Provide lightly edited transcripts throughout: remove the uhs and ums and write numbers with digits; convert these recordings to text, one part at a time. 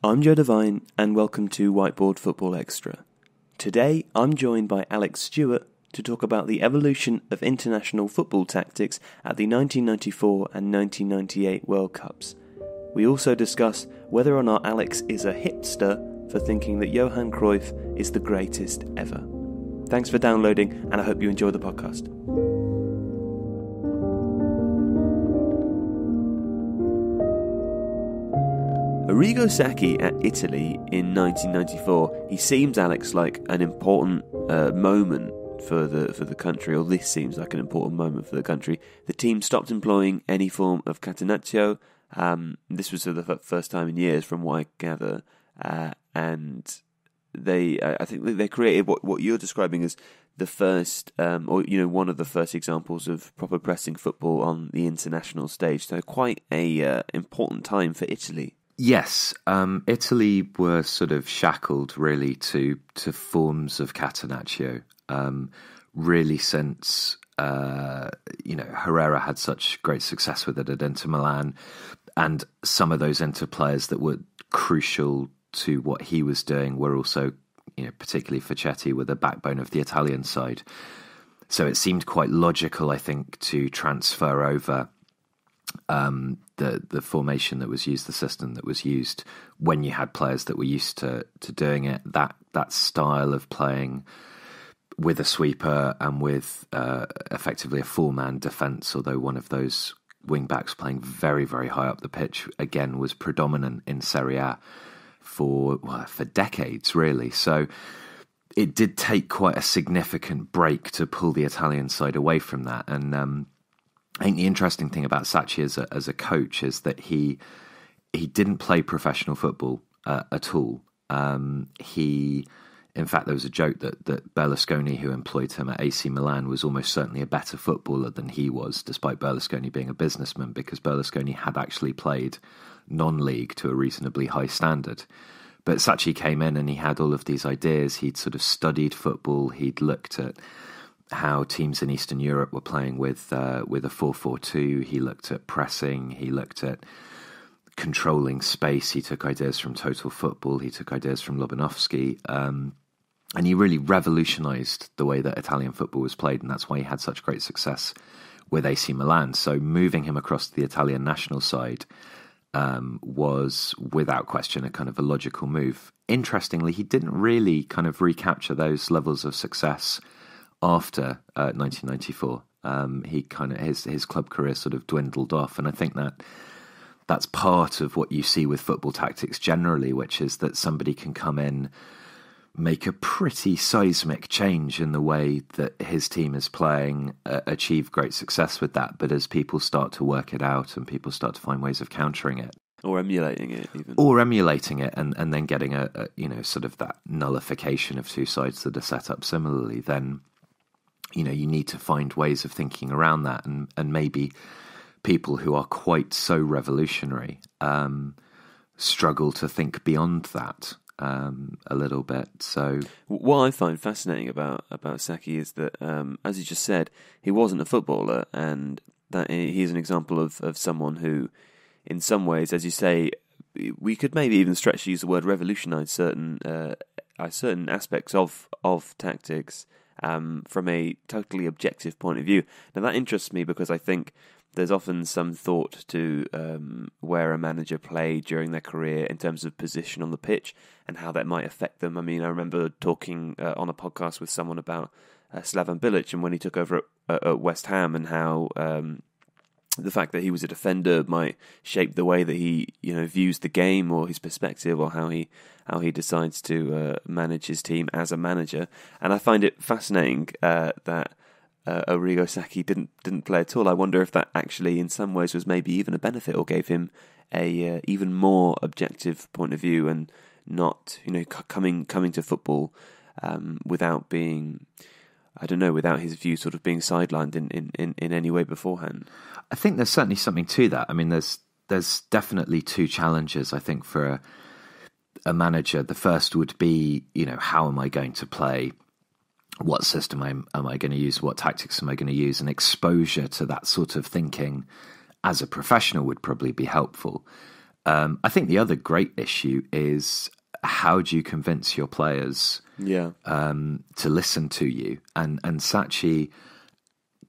I'm Joe Devine, and welcome to Whiteboard Football Extra. Today, I'm joined by Alex Stewart to talk about the evolution of international football tactics at the 1994 and 1998 World Cups. We also discuss whether or not Alex is a hipster for thinking that Johan Cruyff is the greatest ever. Thanks for downloading, and I hope you enjoy the podcast. Arrigo Sacchi at Italy in 1994, he seems, Alex, like an important moment for the country, or this seems like an important moment for the country. The team stopped employing any form of catenaccio. This was for the first time in years, from what I gather, and I think they created what you're describing as the first, one of the first examples of proper pressing football on the international stage. So quite a important time for Italy. Yes, Italy were sort of shackled really to forms of catenaccio, really since Herrera had such great success with it at Inter Milan, and some of those Inter players that were crucial to what he was doing were also, particularly Facchetti, were the backbone of the Italian side. So it seemed quite logical, I think, to transfer over the formation that was used, the system that was used, when you had players that were used to doing it, that style of playing with a sweeper and with effectively a four-man defence, although one of those wing-backs playing very, very high up the pitch, again, was predominant in Serie A for decades, really. So it did take quite a significant break to pull the Italian side away from that. And I think the interesting thing about Sacchi as a coach is that he didn't play professional football at all. In fact, there was a joke that Berlusconi, who employed him at AC Milan, was almost certainly a better footballer than he was, despite Berlusconi being a businessman, because Berlusconi had actually played non-league to a reasonably high standard. But Sacchi came in and he had all of these ideas. He'd sort of studied football. He'd looked at how teams in Eastern Europe were playing with a 4-4-2. He looked at pressing. He looked at controlling space. He took ideas from Total Football. He took ideas from Lobanovsky. And he really revolutionised the way that Italian football was played, and that's why he had such great success with AC Milan. So moving him across to the Italian national side was, without question, a kind of a logical move. Interestingly, he didn't really kind of recapture those levels of success after 1994. He kind of his club career sort of dwindled off, and I think that's part of what you see with football tactics generally, which is that somebody can come in, make a pretty seismic change in the way that his team is playing, achieve great success with that, but as people start to work it out and people start to find ways of countering it, or emulating it even. Or emulating it and then getting a sort of that nullification of two sides that are set up similarly, then you need to find ways of thinking around that, and maybe people who are quite so revolutionary struggle to think beyond that a little bit. So what I find fascinating about Sacchi is that, as you just said, he wasn't a footballer, and that he's an example of someone who, in some ways, as you say, we could maybe even stretch to use the word revolutionise certain aspects of tactics from a totally objective point of view. Now that interests me because I think there's often some thought to where a manager played during their career in terms of position on the pitch and how that might affect them. I mean, I remember talking on a podcast with someone about Slaven Bilic and when he took over at West Ham, and how the fact that he was a defender might shape the way that he views the game, or his perspective, or how he decides to manage his team as a manager. And I find it fascinating that Arrigo Sacchi didn't play at all. I wonder if that actually in some ways was maybe even a benefit, or gave him a even more objective point of view, and not coming to football without being, I don't know, without his view sort of being sidelined in any way beforehand. I think there's certainly something to that. I mean, there's definitely two challenges, I think, for a manager. The first would be, how am I going to play? What system am I going to use? What tactics am I going to use? And exposure to that sort of thinking as a professional would probably be helpful. I think the other great issue is how do you convince your players to listen to you? And Sachi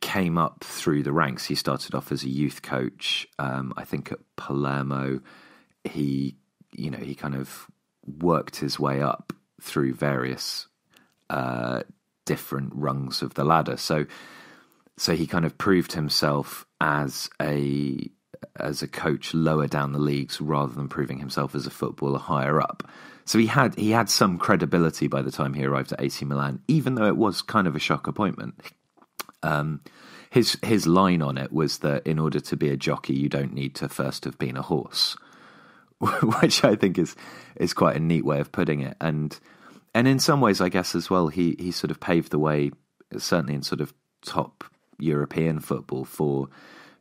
came up through the ranks. He started off as a youth coach. I think at Palermo, he kind of worked his way up through various different rungs of the ladder. So he kind of proved himself as a coach lower down the leagues rather than proving himself as a footballer higher up. So he had some credibility by the time he arrived at AC Milan, even though it was kind of a shock appointment. His line on it was that in order to be a jockey, you don't need to first have been a horse, which I think is quite a neat way of putting it. And in some ways, I guess as well, he sort of paved the way, certainly in sort of top European football, for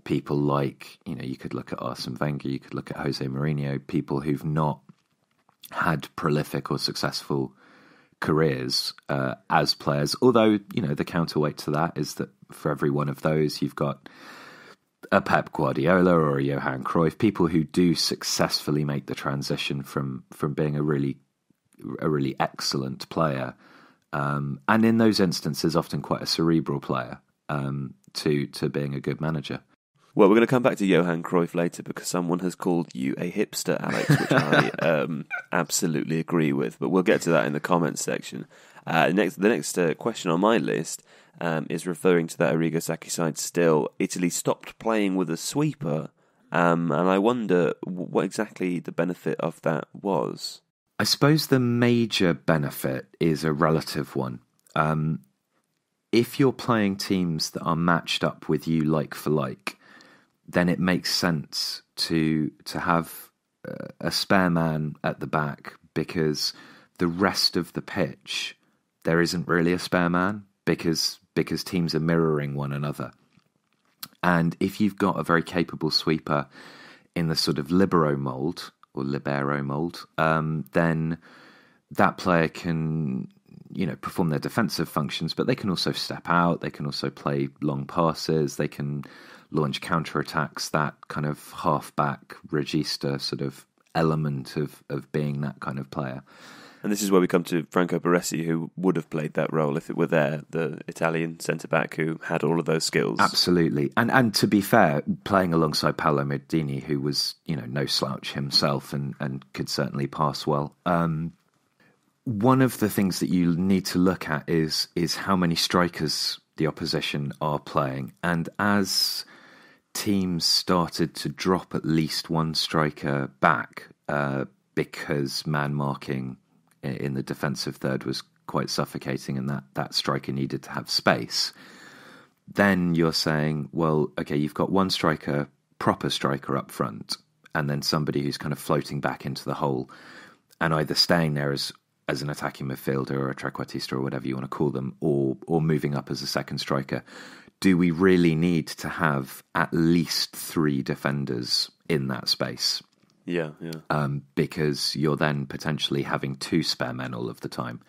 people like, you could look at Arsene Wenger, you could look at Jose Mourinho, people who've not had prolific or successful careers as players. Although, the counterweight to that is that for every one of those, you've got a Pep Guardiola or a Johan Cruyff, people who do successfully make the transition from being a really excellent player, and in those instances, often quite a cerebral player, to being a good manager. Well, we're going to come back to Johan Cruyff later because someone has called you a hipster, Alex, which I absolutely agree with. But we'll get to that in the comments section. The next question on my list is referring to that Arrigo Sacchi side still. Italy stopped playing with a sweeper, and I wonder what exactly the benefit of that was. I suppose the major benefit is a relative one. If you're playing teams that are matched up with you like for like, then it makes sense to have a spare man at the back, because the rest of the pitch, there isn't really a spare man because teams are mirroring one another. And if you've got a very capable sweeper in the sort of libero mould, then that player can, perform their defensive functions, but they can also step out, they can also play long passes, they can launch counterattacks, that kind of half-back regista sort of element of being that kind of player. And this is where we come to Franco Baresi, who would have played that role if it were there, the Italian centre-back who had all of those skills. Absolutely. And to be fair, playing alongside Paolo Maldini, who was, no slouch himself and could certainly pass well. One of the things that you need to look at is how many strikers the opposition are playing. And as teams started to drop at least one striker back because man marking in the defensive third was quite suffocating and that striker needed to have space, then you're saying, well, okay, you've got one striker, proper striker up front, and then somebody who's kind of floating back into the hole and either staying there as an attacking midfielder or a trequartista or whatever you want to call them, or moving up as a second striker. Do we really need to have at least three defenders in that space? Yeah. Because you're then potentially having two spare men all of the time.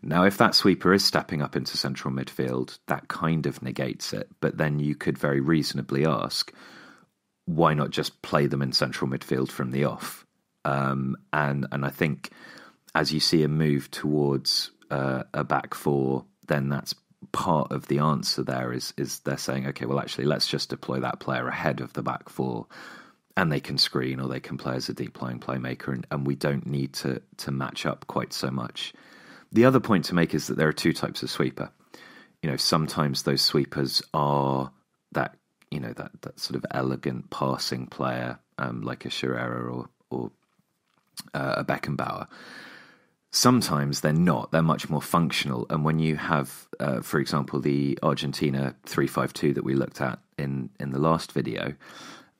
Now, if that sweeper is stepping up into central midfield, that kind of negates it. But then you could very reasonably ask, why not just play them in central midfield from the off? And I think as you see a move towards a back four, then that's part of the answer there is they're saying, okay, well, actually, let's just deploy that player ahead of the back four, and they can screen or they can play as a deep-lying playmaker, and we don't need to match up quite so much. The other point to make is that there are two types of sweeper. Sometimes those sweepers are that sort of elegant passing player, like a Scherrer or a Beckenbauer. Sometimes they're not. They're much more functional. And when you have, for example, the Argentina 3-5-2 that we looked at in the last video,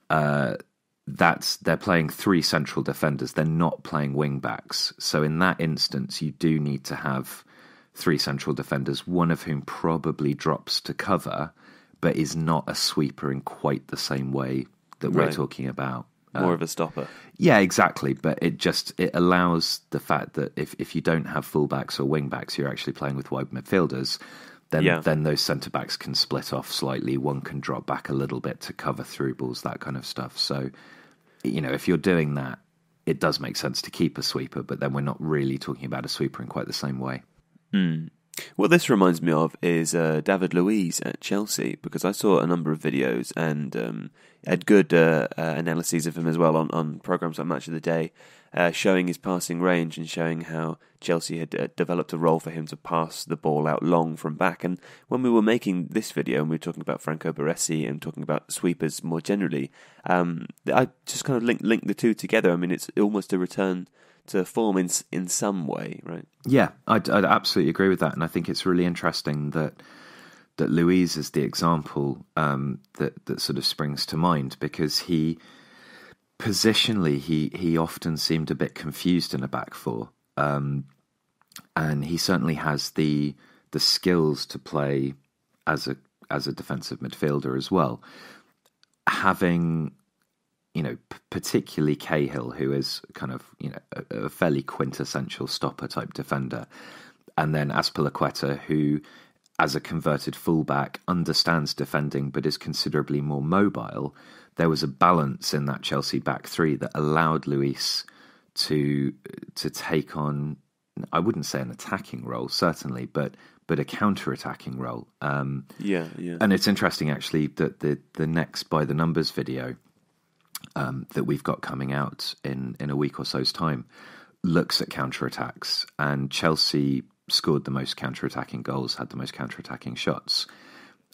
they're playing three central defenders. They're not playing wing backs. So in that instance, you do need to have three central defenders, one of whom probably drops to cover, but is not a sweeper in quite the same way that we're talking about. More of a stopper. Yeah, exactly. But it allows the fact that if you don't have fullbacks or wingbacks, you're actually playing with wide midfielders, then those centre-backs can split off slightly. One can drop back a little bit to cover through balls, that kind of stuff. So if you're doing that, it does make sense to keep a sweeper, but then we're not really talking about a sweeper in quite the same way. What this reminds me of is David Luiz at Chelsea, because I saw a number of videos and had good analyses of him as well on programmes like Match of the Day, showing his passing range and showing how Chelsea had developed a role for him to pass the ball out long from back. And when we were making this video and we were talking about Franco Baresi and talking about sweepers more generally, I just kind of linked the two together. I mean, it's almost a return to form in some way, right? Yeah, I'd absolutely agree with that, and I think it's really interesting that Luiz is the example that sort of springs to mind, because he positionally he often seemed a bit confused in a back four, and he certainly has the skills to play as a defensive midfielder as well, having, particularly Cahill, who is kind of, a fairly quintessential stopper type defender. And then Azpilicueta, who, as a converted fullback, understands defending but is considerably more mobile. There was a balance in that Chelsea back three that allowed Luis to take on, I wouldn't say an attacking role, certainly, but a counter-attacking role. Yeah. And it's interesting, actually, that the next By the Numbers video that we've got coming out in a week or so's time looks at counter-attacks, and Chelsea scored the most counter-attacking goals, had the most counter-attacking shots.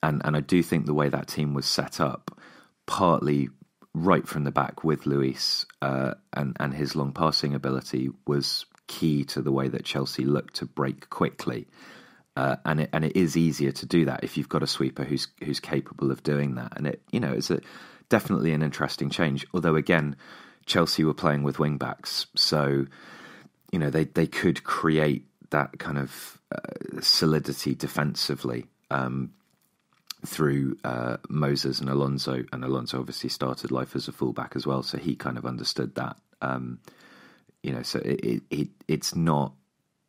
And I do think the way that team was set up, partly right from the back with Luis and his long passing ability, was key to the way that Chelsea looked to break quickly. And it is easier to do that if you've got a sweeper who's capable of doing that. And it's definitely an interesting change. Although again, Chelsea were playing with wing backs, so they could create that kind of solidity defensively through Moses and Alonso. And Alonso obviously started life as a fullback as well, so he kind of understood that. So it's not,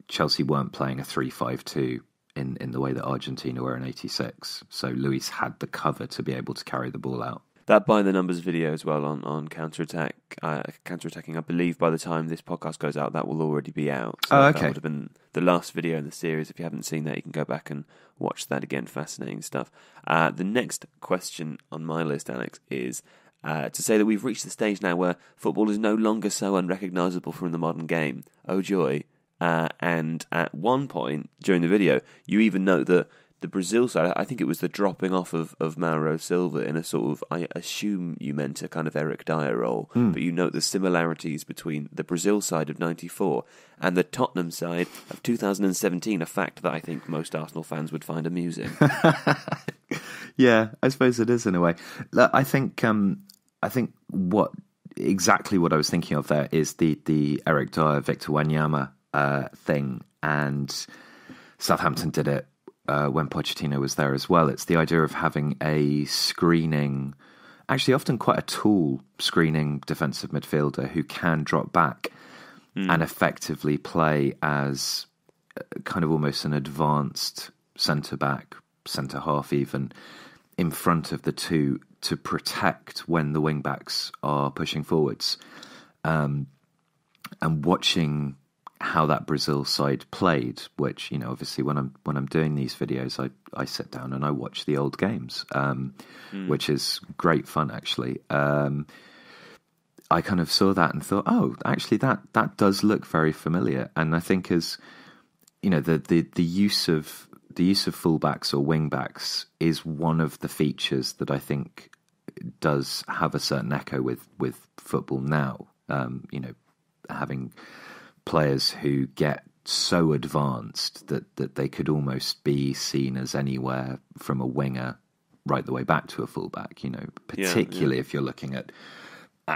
Chelsea weren't playing a 3-5-2 in the way that Argentina were in '86. So Luis had the cover to be able to carry the ball out. That By the Numbers video as well on counterattacking, I believe by the time this podcast goes out, that will already be out. So okay. That would have been the last video in the series. If you haven't seen that, you can go back and watch that again. Fascinating stuff. The next question on my list, Alex, is to say that we've reached the stage now where football is no longer so unrecognisable from the modern game. Oh joy. And at one point during the video, you even note that the Brazil side, I think it was the dropping off of Mauro Silva in a sort of, I assume you meant a kind of Eric Dyer role, but you note the similarities between the Brazil side of '94 and the Tottenham side of 2017, a fact that I think most Arsenal fans would find amusing. Yeah, I suppose it is in a way. I think what I was thinking of there is the Eric Dyer, Victor Wanyama thing, and Southampton did it when Pochettino was there as well. It's the idea of having a screening, actually often quite a tall screening defensive midfielder who can drop back and effectively play as kind of almost an advanced centre-back, centre-half even, in front of the two to protect when the wing-backs are pushing forwards. And watching how that Brazil side played, which, obviously when I'm doing these videos, I sit down and I watch the old games, which is great fun, actually. I kind of saw that and thought, oh, actually that does look very familiar. And I think as, the use of fullbacks or wingbacks is one of the features that I think does have a certain echo with football now. Having players who get so advanced that they could almost be seen as anywhere from a winger right the way back to a fullback, particularly if you're looking at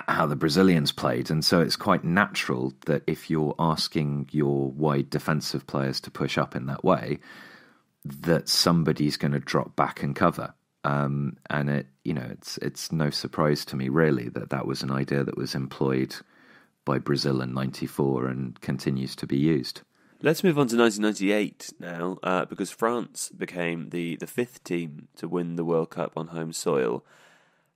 how the Brazilians played. And so it's quite natural that if you're asking your wide defensive players to push up in that way, that somebody's going to drop back and cover. And it's no surprise to me really that was an idea that was employed by Brazil in '94 and continues to be used. Let's move on to 1998 now, because France became the fifth team to win the World Cup on home soil.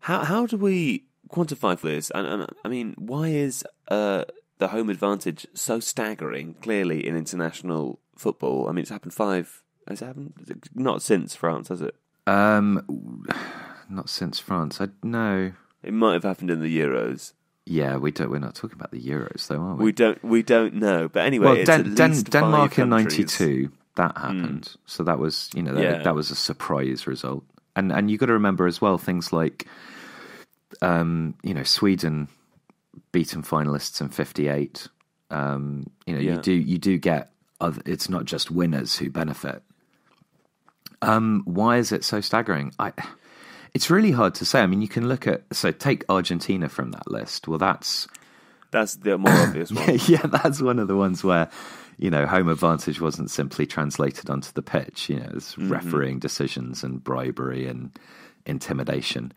How do we quantify for this. And I mean, why is the home advantage so staggering? Clearly, in international football, I mean, it's happened Has it happened? Not since France, has it? Not since France. No. It might have happened in the Euros. Yeah, we're not talking about the Euros, though, are we? We don't know. But anyway, well, it's at least Denmark in 5 countries. '92 that happened. So that was, that was a surprise result. And you got to remember as well things like, Sweden beaten finalists in '58. You do get it's not just winners who benefit. Why is it so staggering? It's really hard to say. I mean, you can look at take Argentina from that list. Well, that's the more obvious one. Yeah, that's one of the ones where home advantage wasn't simply translated onto the pitch. There's refereeing decisions and bribery and intimidation.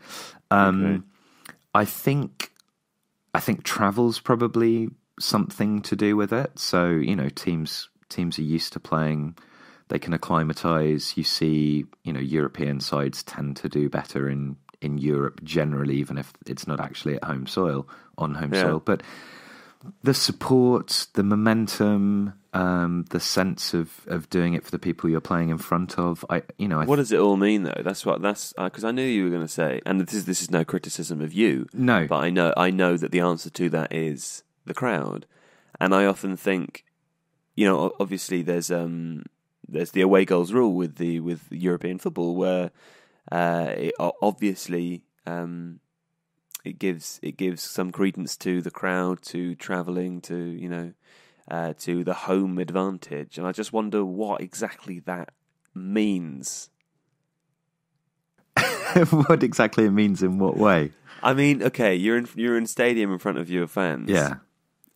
Okay. I think travel's probably something to do with it. So teams are used to playing. They can acclimatise. You see, European sides tend to do better in Europe generally, even if it's not actually at on home soil. But the support, the momentum, the sense of doing it for the people you're playing in front of. What does it all mean, though? That's because I knew you were going to say, and this is no criticism of you. No, but I know that the answer to that is the crowd, and I often think, obviously there's the away goals rule with European football, where it gives some credence to the crowd, to travelling, to the home advantage, and I just wonder what exactly that means. What exactly it means in what way? I mean, okay, you're in stadium in front of your fans. Yeah.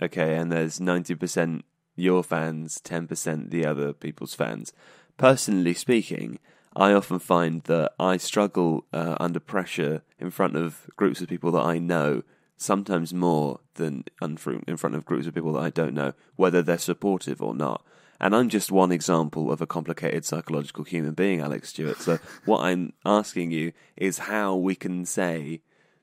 Okay, and there's 90% your fans, 10% the other people's fans. Personally speaking, I often find that I struggle under pressure in front of groups of people that I know, sometimes more than in front of groups of people that I don't know, whether they're supportive or not. And I'm just one example of a complicated psychological human being, Alex Stewart. So what I'm asking you is how we can say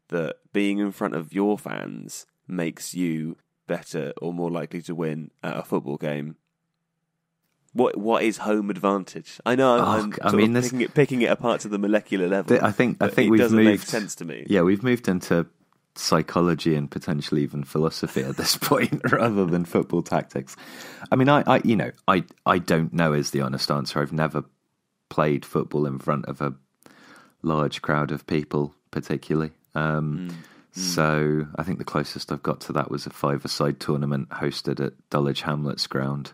that being in front of your fans makes you better or more likely to win at a football game. What is home advantage? I know I'm picking it apart to the molecular level. I think it doesn't make sense to me. Yeah, we've moved into psychology and potentially even philosophy at this point, rather than football tactics. I mean, I don't know is the honest answer. I've never played football in front of a large crowd of people, particularly. So I think the closest I've got to that was a 5-a-side tournament hosted at Dulwich Hamlets ground,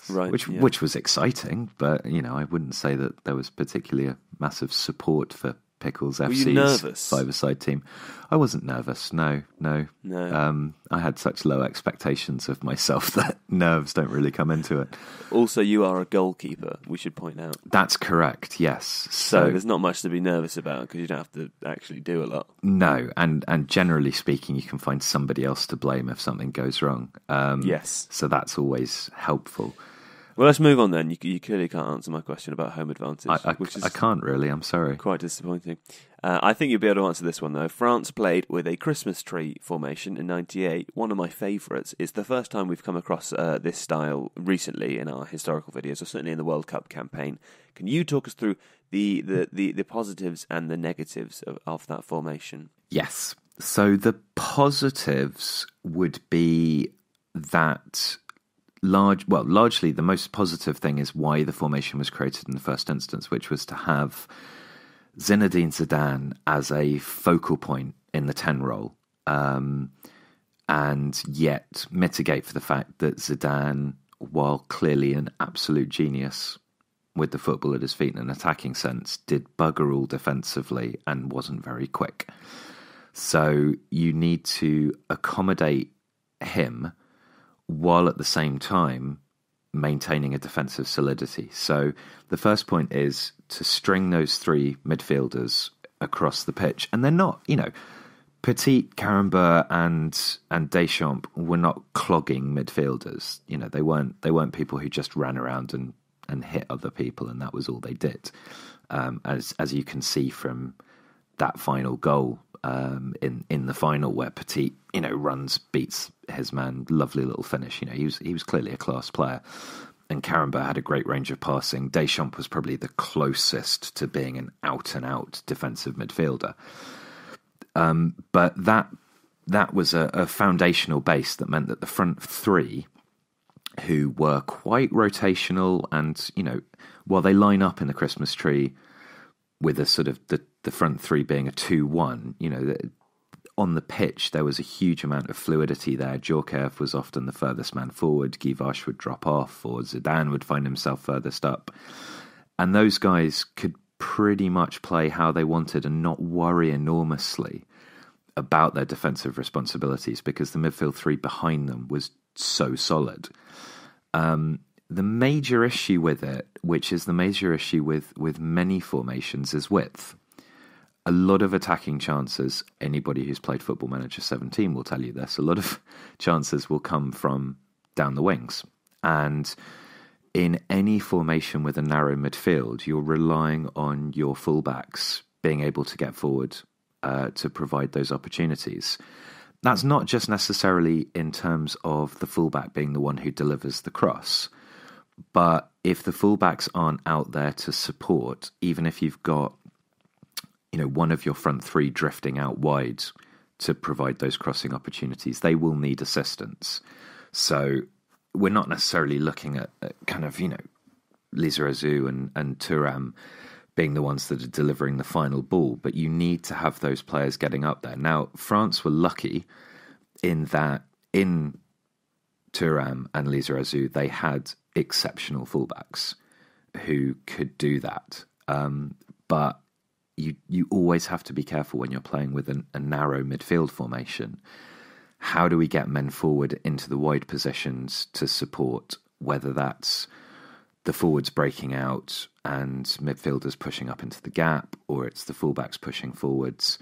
right? Which was exciting, but I wouldn't say that there was particularly a massive support for Pickles FC's 5-a-side team. I wasn't nervous. No. I had such low expectations of myself that nerves don't really come into it. Also, you are a goalkeeper, we should point out. That's correct, yes. So there's not much to be nervous about because you don't have to actually do a lot. No, and generally speaking, you can find somebody else to blame if something goes wrong. Yes. So that's always helpful. Well, let's move on then. You clearly can't answer my question about home advantage. I can't really, I'm sorry. Quite disappointing. I think you'll be able to answer this one, though. France played with a Christmas tree formation in '98. One of my favourites. It's the first time we've come across this style recently in our historical videos, or certainly in the World Cup campaign. Can you talk us through the positives and the negatives of that formation? Yes. So the positives would be that... largely the most positive thing is why the formation was created in the first instance, which was to have Zinedine Zidane as a focal point in the 10 role, and yet mitigate for the fact that Zidane, while clearly an absolute genius with the football at his feet in an attacking sense, did bugger all defensively and wasn't very quick. So you need to accommodate him while at the same time maintaining a defensive solidity. So the first point is to string those three midfielders across the pitch. And they're not, Petit, Karambeu and Deschamps were not clogging midfielders. They weren't people who just ran around and hit other people and that was all they did. As you can see from that final goal, in the final where Petit, beats his man. Lovely little finish. He was clearly a class player. And Karamba had a great range of passing. Deschamps was probably the closest to being an out-and-out defensive midfielder. But that was a foundational base that meant that the front three, who were quite rotational, and while they line up in the Christmas tree with a sort of the front three being a 2-1, on the pitch there was a huge amount of fluidity there. Djorkaeff was often the furthest man forward, Guy Vache would drop off, or Zidane would find himself furthest up. And those guys could pretty much play how they wanted and not worry enormously about their defensive responsibilities, because the midfield three behind them was so solid. The major issue with it, which is the major issue with many formations, is width. A lot of attacking chances, anybody who's played Football Manager 17 will tell you this, a lot of chances will come from down the wings. And in any formation with a narrow midfield, you're relying on your fullbacks being able to get forward to provide those opportunities. That's not just necessarily in terms of the fullback being the one who delivers the cross, but if the fullbacks aren't out there to support, even if you've got one of your front three drifting out wide to provide those crossing opportunities, they will need assistance. So we're not necessarily looking at kind of, Lizarazu and Thuram being the ones that are delivering the final ball, but you need to have those players getting up there. Now, France were lucky in that in Thuram and Lizarazu, they had exceptional fullbacks who could do that. But you always have to be careful when you're playing with a narrow midfield formation. How do we get men forward into the wide positions to support, whether that's the forwards breaking out and midfielders pushing up into the gap, or it's the fullbacks pushing forwards?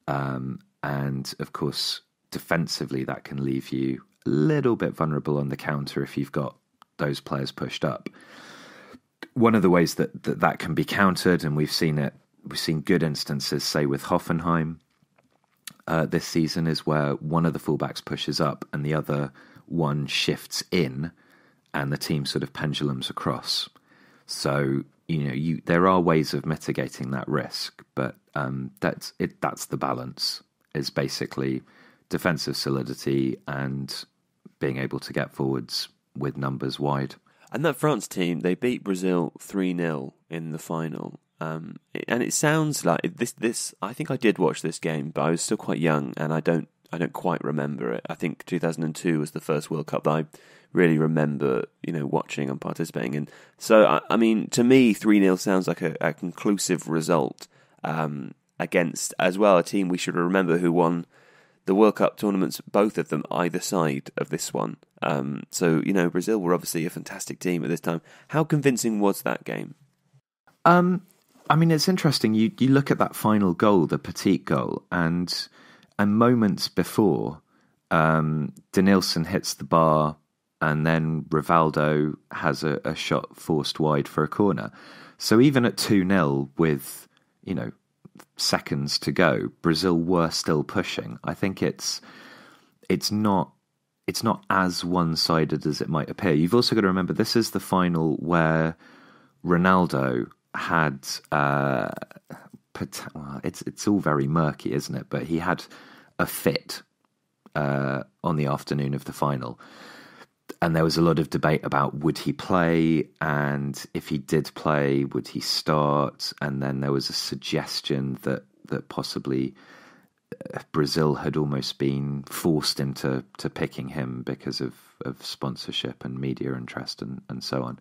And of course, defensively, that can leave you a little bit vulnerable on the counter if you've got those players pushed up. One of the ways that can be countered, and we've seen good instances, say with Hoffenheim this season, is where one of the fullbacks pushes up and the other one shifts in, and the team sort of pendulums across. So there are ways of mitigating that risk, but that's it. That's the balance, is basically defensive solidity and being able to get forwards with numbers wide. And that France team, they beat Brazil 3-0 in the final. And it sounds like this. I think I did watch this game, but I was still quite young, and I don't quite remember it. I think 2002 was the first World Cup that I really remember, watching and participating in. So, I mean, to me, 3-0 sounds like a conclusive result against, as well, a team we should remember who won the World Cup tournaments, both of them, either side of this one. So, Brazil were obviously a fantastic team at this time. How convincing was that game? I mean, it's interesting. You look at that final goal, the Petit goal, and moments before, Denilson hits the bar, and then Rivaldo has a shot forced wide for a corner. So even at 2-0 with, seconds to go, Brazil were still pushing. I think it's not as one-sided as it might appear. You've also got to remember, this is the final where Ronaldo had it's all very murky, isn't it? But he had a fit on the afternoon of the final, and there was a lot of debate about would he play, and if he did play, would he start? And then there was a suggestion that possibly Brazil had almost been forced into picking him because of sponsorship and media interest and so on.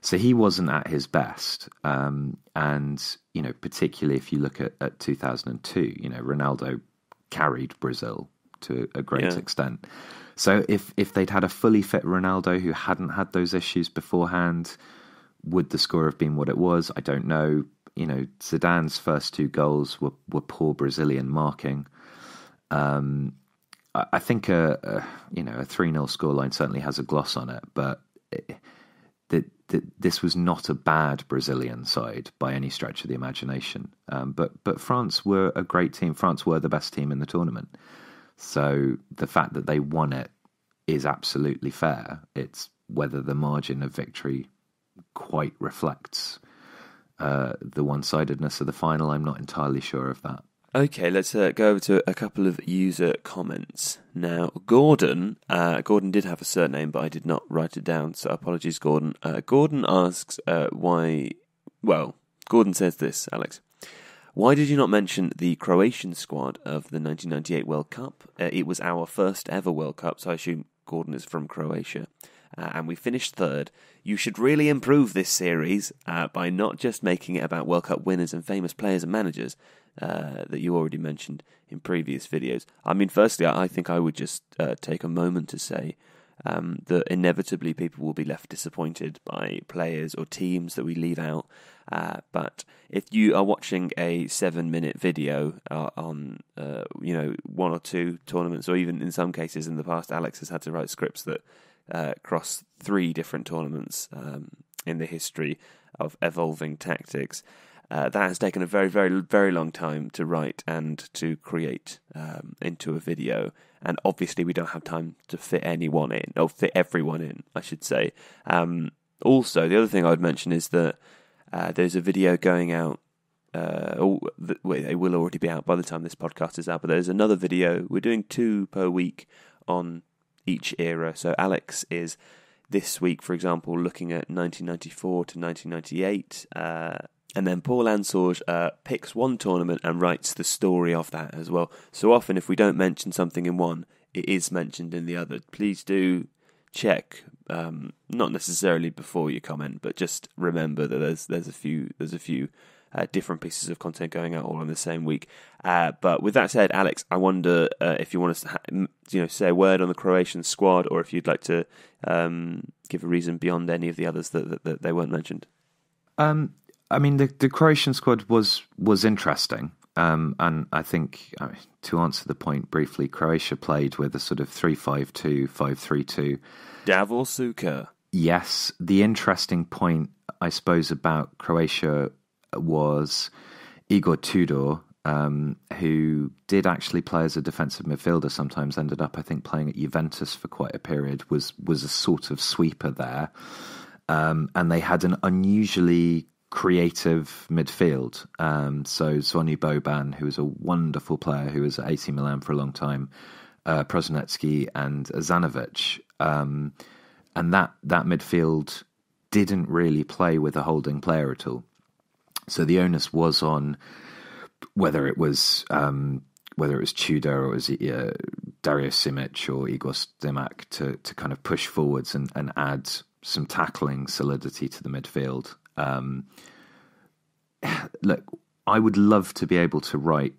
So he wasn't at his best. And, particularly if you look at 2002, Ronaldo carried Brazil to a great extent. So if they'd had a fully fit Ronaldo who hadn't had those issues beforehand, would the score have been what it was? I don't know. Zidane's first two goals were poor Brazilian marking. I think a 3-0 scoreline certainly has a gloss on it, but this was not a bad Brazilian side by any stretch of the imagination. But France were a great team. France were the best team in the tournament. So the fact that they won it is absolutely fair. It's whether the margin of victory quite reflects the one-sidedness of the final. I'm not entirely sure of that. Okay, let's go over to a couple of user comments. Now, Gordon did have a surname, but I did not write it down, so apologies, Gordon. Gordon asks why... Well, Gordon says this, Alex. Why did you not mention the Croatian squad of the 1998 World Cup? It was our first ever World Cup, so I assume Gordon is from Croatia. And we finished third. You should really improve this series by not just making it about World Cup winners and famous players and managers that you already mentioned in previous videos. I mean, firstly, I think I would just take a moment to say that inevitably people will be left disappointed by players or teams that we leave out. But if you are watching a 7-minute video on, one or two tournaments, or even in some cases in the past, Alex has had to write scripts that cross 3 different tournaments in the history of evolving tactics. That has taken a very, very, very long time to write and to create into a video. And obviously we don't have time to fit anyone in, or fit everyone in, I should say. Also, the other thing I would mention is that there's a video going out. It will already be out by the time this podcast is out, but there's another video. We're doing 2 per week on each era. So Alex is this week, for example, looking at 1994 to 1998. And then Paul Ansorge picks one tournament and writes the story of that as well. So often if we don't mention something in one, it is mentioned in the other. Please do check, not necessarily before you comment, but just remember that there's a few different pieces of content going out all in the same week. But with that said, Alex, I wonder if you want us to say a word on the Croatian squad, or if you'd like to give a reason beyond any of the others that they weren't mentioned. I mean, the Croatian squad was interesting, and I think, to answer the point briefly, Croatia played with a sort of 3-5-2, 5-3-2. Davor Suker. Yes, the interesting point, I suppose, about Croatia was Igor Tudor, who did actually play as a defensive midfielder, sometimes ended up, I think, playing at Juventus for quite a period, was a sort of sweeper there. And they had an unusually creative midfield. So Zvonimir Boban, who was a wonderful player, who was at AC Milan for a long time, Prosinecki and Azanovic. And that that didn't really play with a holding player at all. So the onus was on whether it was Tudor or was it Dario Simic or Igor Stimac to kind of push forwards and add some tackling solidity to the midfield. Look, I would love to be able to write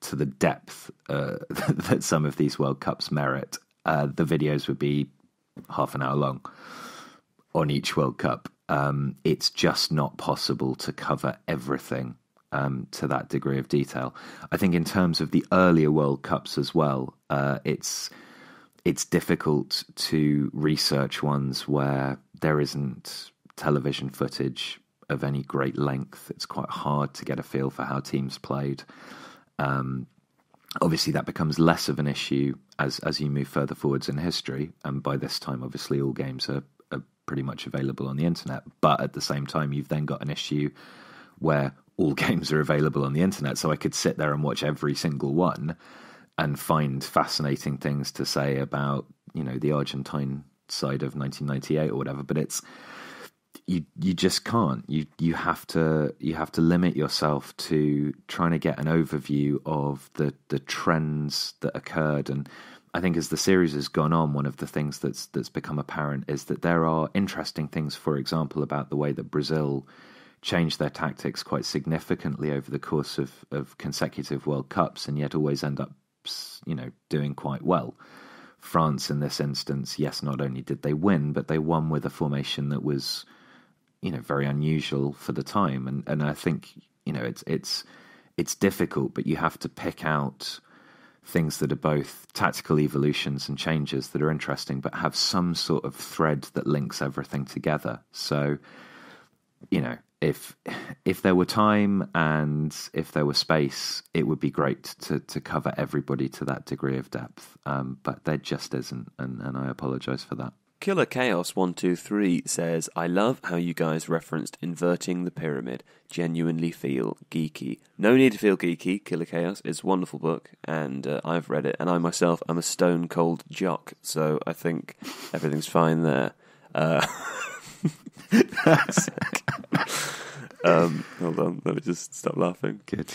to the depth that some of these World Cups merit. The videos would be half an hour long on each World Cup. It's just not possible to cover everything to that degree of detail. I think in terms of the earlier World Cups as well, it's difficult to research ones where there isn't television footage of any great length. It's quite hard to get a feel for how teams played. Obviously, that becomes less of an issue as you move further forwards in history, and by this time, obviously, all games are pretty much available on the internet. But at the same time, you've then got an issue where all games are available on the internet, so I could sit there and watch every single one and find fascinating things to say about, the Argentine side of 1998 or whatever. But it's you just can't. You have to limit yourself to trying to get an overview of the trends that occurred. And I think as the series has gone on, one of the things that's become apparent is that there are interesting things, for example, about the way that Brazil changed their tactics quite significantly over the course of consecutive World Cups, and yet always end up, doing quite well. France, in this instance, yes, not only did they win, but they won with a formation that was, very unusual for the time. And I think, it's difficult, but you have to pick out things that are both tactical evolutions and changes that are interesting, but have some sort of thread that links everything together. So, if there were time and if there were space, it would be great to cover everybody to that degree of depth. But there just isn't, and I apologise for that. Killer Chaos 123 says, I love how you guys referenced inverting the pyramid. Genuinely feel geeky. No need to feel geeky. Killer Chaos is a wonderful book, and I've read it, and I myself am a stone cold jock, so I think everything's fine there. Hold on, let me just stop laughing. Good.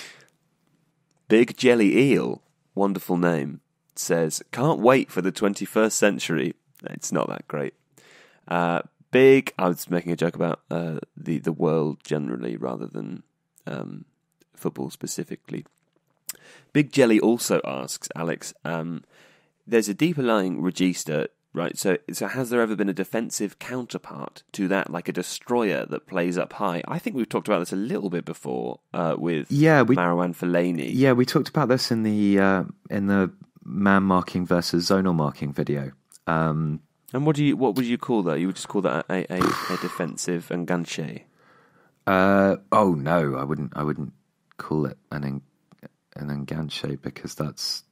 Big Jelly Eel, wonderful name, says, can't wait for the 21st century. It's not that great. I was making a joke about the world generally rather than football specifically. Big Jelly also asks, Alex, there's a deeper lying register, right? So has there ever been a defensive counterpart to that, like a destroyer that plays up high? I think we've talked about this a little bit before with Marouane Fellaini. Yeah, we talked about this in the man marking versus zonal marking video. And what would you call that? You would just call that a defensive enganche? Oh no, I wouldn't call it an enganche, because that's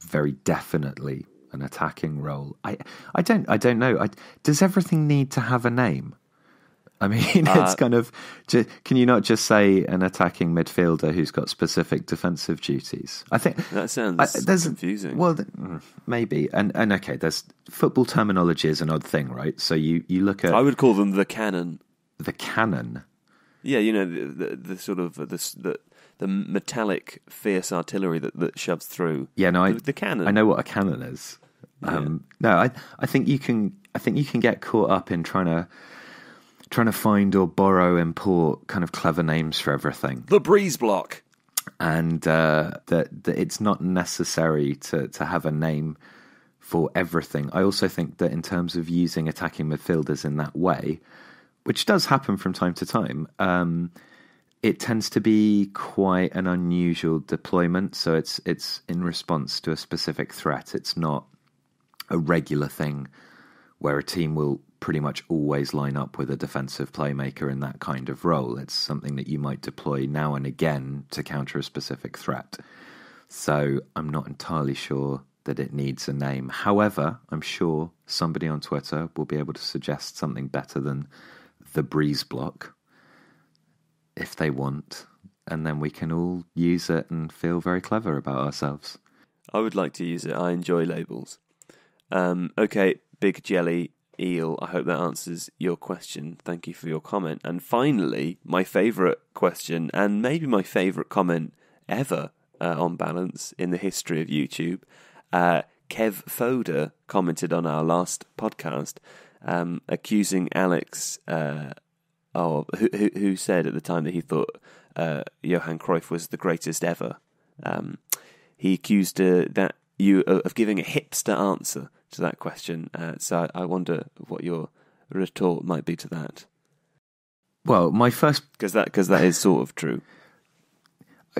very definitely an attacking role. I don't know. Does everything need to have a name? I mean, it's kind of. Can you not just say an attacking midfielder who's got specific defensive duties? I think that sounds confusing. Well, maybe. And okay, there's football terminology is an odd thing, right? So you look at. I would call them the cannon. The cannon. Yeah, the sort of the metallic, fierce artillery that shoves through. Yeah, no, the cannon. I know what a cannon is. Yeah. No, I think you can get caught up in trying to find or borrow, import kind of clever names for everything. The breeze block. And that it's not necessary to have a name for everything. I also think that in terms of using attacking midfielders in that way, which does happen from time to time, it tends to be quite an unusual deployment. So it's in response to a specific threat. It's not a regular thing where a team will pretty much always line up with a defensive playmaker in that kind of role. It's something that you might deploy now and again to counter a specific threat. So I'm not entirely sure that it needs a name. However, I'm sure somebody on Twitter will be able to suggest something better than the breeze block if they want, and then we can all use it and feel very clever about ourselves. I would like to use it. I enjoy labels. Okay, Big Jelly Eel, I hope that answers your question. Thank you for your comment. And finally, my favourite question, and maybe my favourite comment ever on Balance in the history of YouTube. Kev Foder commented on our last podcast, accusing Alex, who said at the time that he thought Johan Cruyff was the greatest ever. He accused you of giving a hipster answer to that question. So I wonder what your retort might be to that. Well, my first... Because that is sort of true.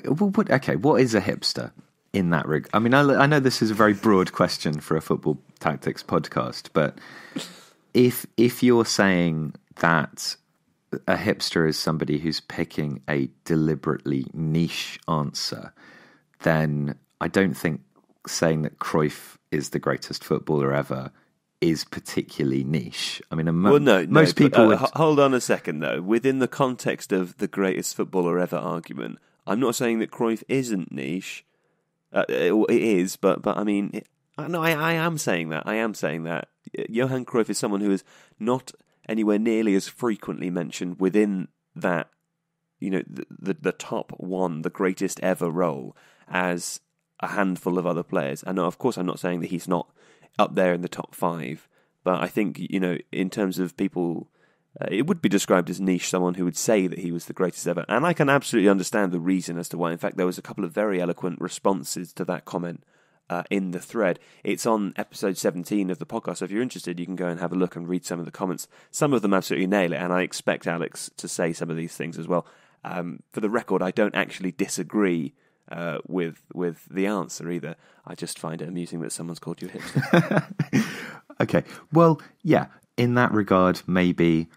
Okay, what is a hipster in that rig? I mean, I know this is a very broad question for a football tactics podcast, but if you're saying that a hipster is somebody who's picking a deliberately niche answer, then I don't think saying that Cruyff is the greatest footballer ever is particularly niche. I mean, most people would... Hold on a second, though. Within the context of the greatest footballer ever argument, I'm not saying that Cruyff isn't niche. It is, but I mean... I am saying that. I am saying that. Johan Cruyff is someone who is not anywhere nearly as frequently mentioned within that, the top one, the greatest ever role, as a handful of other players. And of course, I'm not saying that he's not up there in the top five, but I think, in terms of people, it would be described as niche, someone who would say that he was the greatest ever. And I can absolutely understand the reason as to why. In fact, there was a couple of very eloquent responses to that comment in the thread. It's on episode 17 of the podcast, so if you're interested, you can go and have a look and read some of the comments. Some of them absolutely nail it, and I expect Alex to say some of these things as well. For the record, I don't actually disagree with the answer either. I just find it amusing that someone's called you a hipster. Okay, well, yeah. In that regard, maybe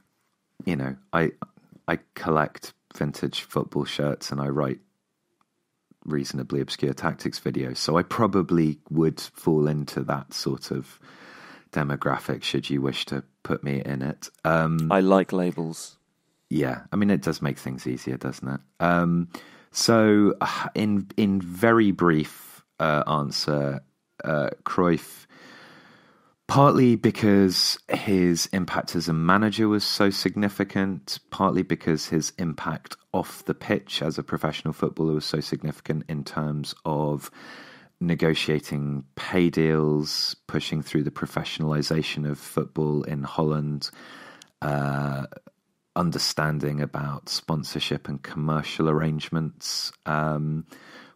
I collect vintage football shirts and I write reasonably obscure tactics videos, so I probably would fall into that sort of demographic should you wish to put me in it. I like labels. Yeah, I mean, it does make things easier, doesn't it? So in very brief answer, Cruyff, partly because his impact as a manager was so significant, partly because his impact off the pitch as a professional footballer was so significant in terms of negotiating pay deals, pushing through the professionalization of football in Holland, understanding about sponsorship and commercial arrangements,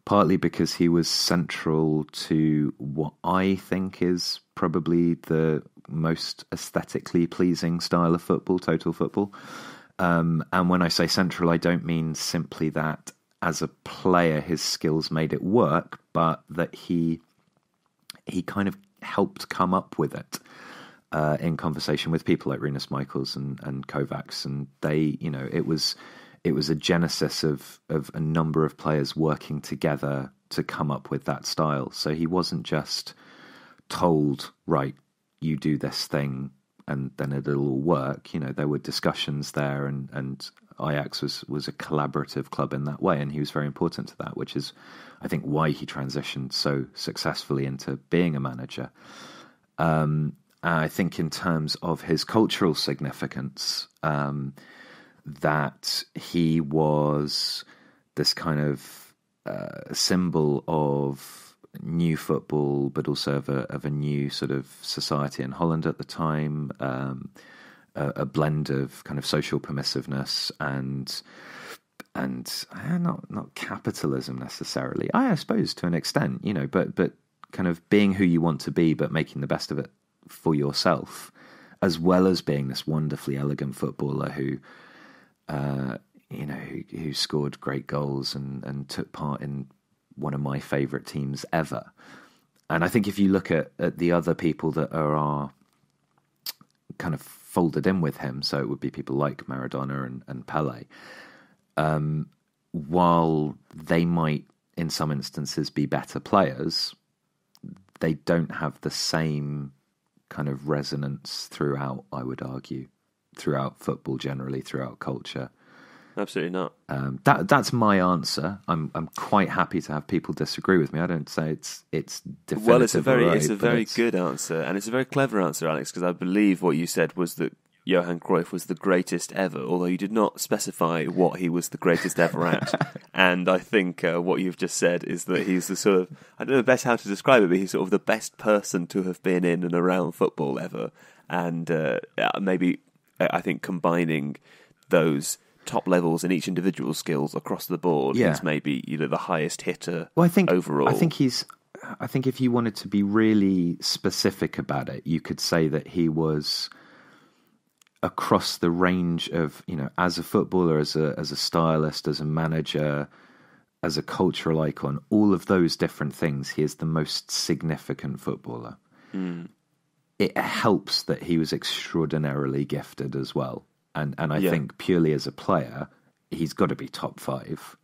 partly because he was central to what I think is probably the most aesthetically pleasing style of football, total football. And when I say central, I don't mean simply that as a player his skills made it work, but that he kind of helped come up with it in conversation with people like Rinus Michels and Kovacs, and they, it was a genesis of a number of players working together to come up with that style. So he wasn't just told, right, you do this thing and then it'll all work. There were discussions there, and Ajax was a collaborative club in that way, and he was very important to that, which is, I think, why he transitioned so successfully into being a manager. I think in terms of his cultural significance, that he was this kind of symbol of new football, but also of a new sort of society in Holland at the time, a blend of kind of social permissiveness and not capitalism necessarily. I suppose to an extent, but kind of being who you want to be, but making the best of it for yourself, as well as being this wonderfully elegant footballer who scored great goals and took part in one of my favourite teams ever. And I think if you look at the other people that are kind of folded in with him, so it would be people like Maradona and Pelé, while they might in some instances be better players, they don't have the same kind of resonance throughout, I would argue, throughout football generally, throughout culture. Absolutely not. That's my answer. I'm quite happy to have people disagree with me. I don't say it's definitive. Well, it's a very good answer, and it's a very clever answer, Alex, because I believe what you said was that Johan Cruyff was the greatest ever, although you did not specify what he was the greatest ever at. And I think what you've just said is that he's the sort of, I don't know best how to describe it, but he's sort of the best person to have been in and around football ever. And maybe, I think, combining those top levels in each individual skills across the board is maybe the highest hitter overall. I think if you wanted to be really specific about it, you could say that he was across the range of, as a footballer, as a stylist, as a manager, as a cultural icon, all of those different things, he is the most significant footballer. It helps that he was extraordinarily gifted as well. And I think purely as a player, he's got to be top five.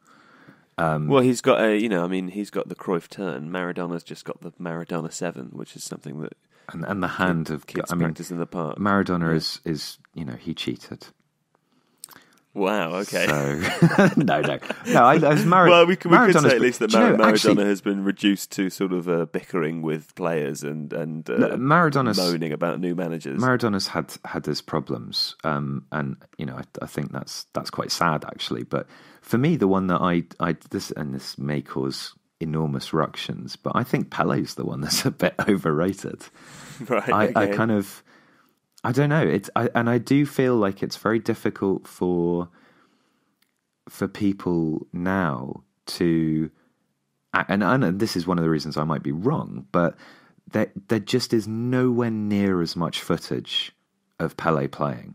Well, he's got he's got the Cruyff turn. Maradona's just got the Maradona 7, which is something that and the hand of kids practice in the park. Maradona is he cheated. Wow. Okay. So no. Well, we could say at least that Maradona has been reduced to sort of bickering with players and Maradona's moaning about new managers. Maradona's had his problems, and I think that's quite sad actually. But for me, the one that this may cause enormous ructions, but I think Pelé's the one that's a bit overrated. Right. Okay. I don't know. I do feel like it's very difficult for people now to, and this is one of the reasons I might be wrong, but there just is nowhere near as much footage of Pelé playing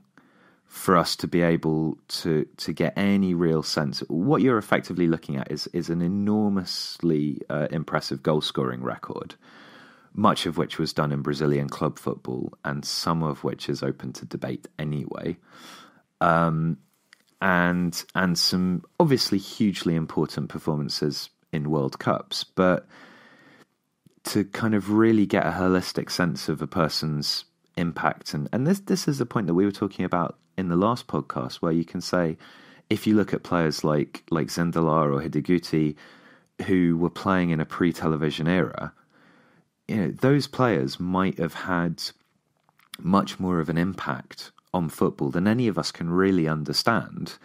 for us to be able to get any real sense. What you're effectively looking at is an enormously impressive goal-scoring record, much of which was done in Brazilian club football, and some of which is open to debate anyway. And some obviously hugely important performances in World Cups, but to kind of really get a holistic sense of a person's impact, and this is the point that we were talking about in the last podcast, where you can say, if you look at players like Zendelar or Hidiguchi, who were playing in a pre-television era, those players might have had much more of an impact on football than any of us can really understand.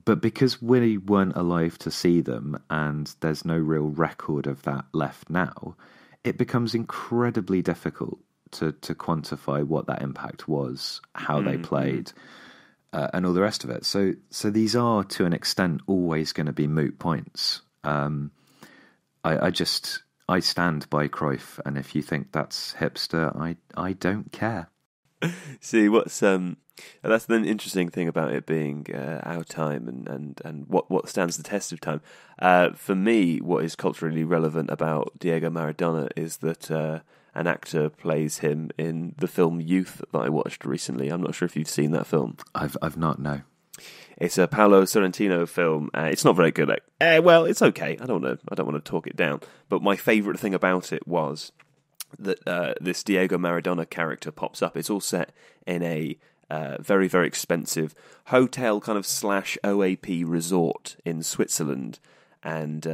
But because we weren't alive to see them, and there's no real record of that left now, it becomes incredibly difficult to quantify what that impact was, how they played, and all the rest of it. So these are, to an extent, always going to be moot points. I stand by Cruyff, and if you think that's hipster, I don't care. See, that's the interesting thing about it being our time and what stands the test of time. For me, what is culturally relevant about Diego Maradona is that an actor plays him in the film Youth that I watched recently. I'm not sure if you've seen that film. I've not, no. It's a Paolo Sorrentino film. It's not very good. Well, it's okay. I don't want to talk it down. But my favourite thing about it was that this Diego Maradona character pops up. It's all set in a very, very expensive hotel kind of / OAP resort in Switzerland, and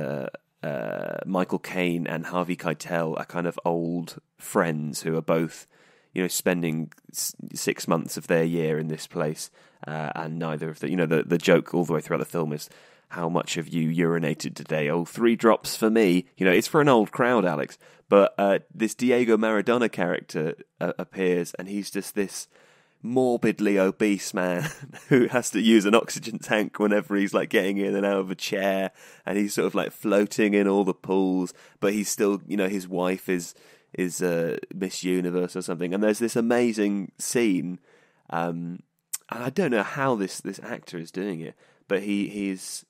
Michael Caine and Harvey Keitel are kind of old friends who are both, spending 6 months of their year in this place, and neither of the joke all the way throughout the film is, how much have you urinated today? Oh, 3 drops for me. It's for an old crowd, Alex. But this Diego Maradona character appears, and he's just this morbidly obese man who has to use an oxygen tank whenever he's getting in and out of a chair, and he's sort of floating in all the pools, but he's still, his wife is Miss Universe or something, and there's this amazing scene, and I don't know how this actor is doing it, but he's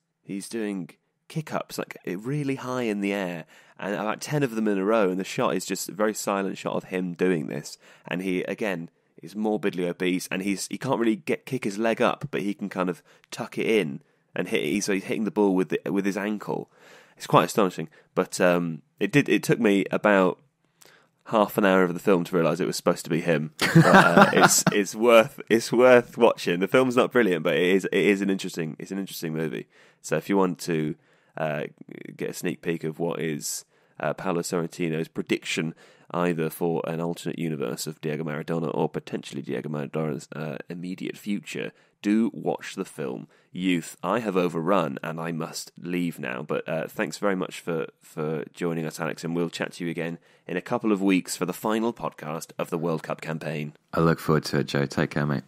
doing kick-ups really high in the air, and about 10 of them in a row, and the shot is just a very silent shot of him doing this, and he again is morbidly obese, and he can't really kick his leg up, but he can kind of tuck it in and so he's hitting the ball with his ankle. It's quite astonishing, but it took me about half an hour of the film to realise it was supposed to be him. It's worth watching. The film's not brilliant, but it is an interesting movie. So if you want to get a sneak peek of what is Paolo Sorrentino's prediction, either for an alternate universe of Diego Maradona or potentially Diego Maradona's immediate future, do watch the film Youth. I have overrun and I must leave now, but thanks very much for joining us, Alex, and we'll chat to you again in a couple of weeks for the final podcast of the World Cup campaign. I look forward to it, Joe. Take care, mate.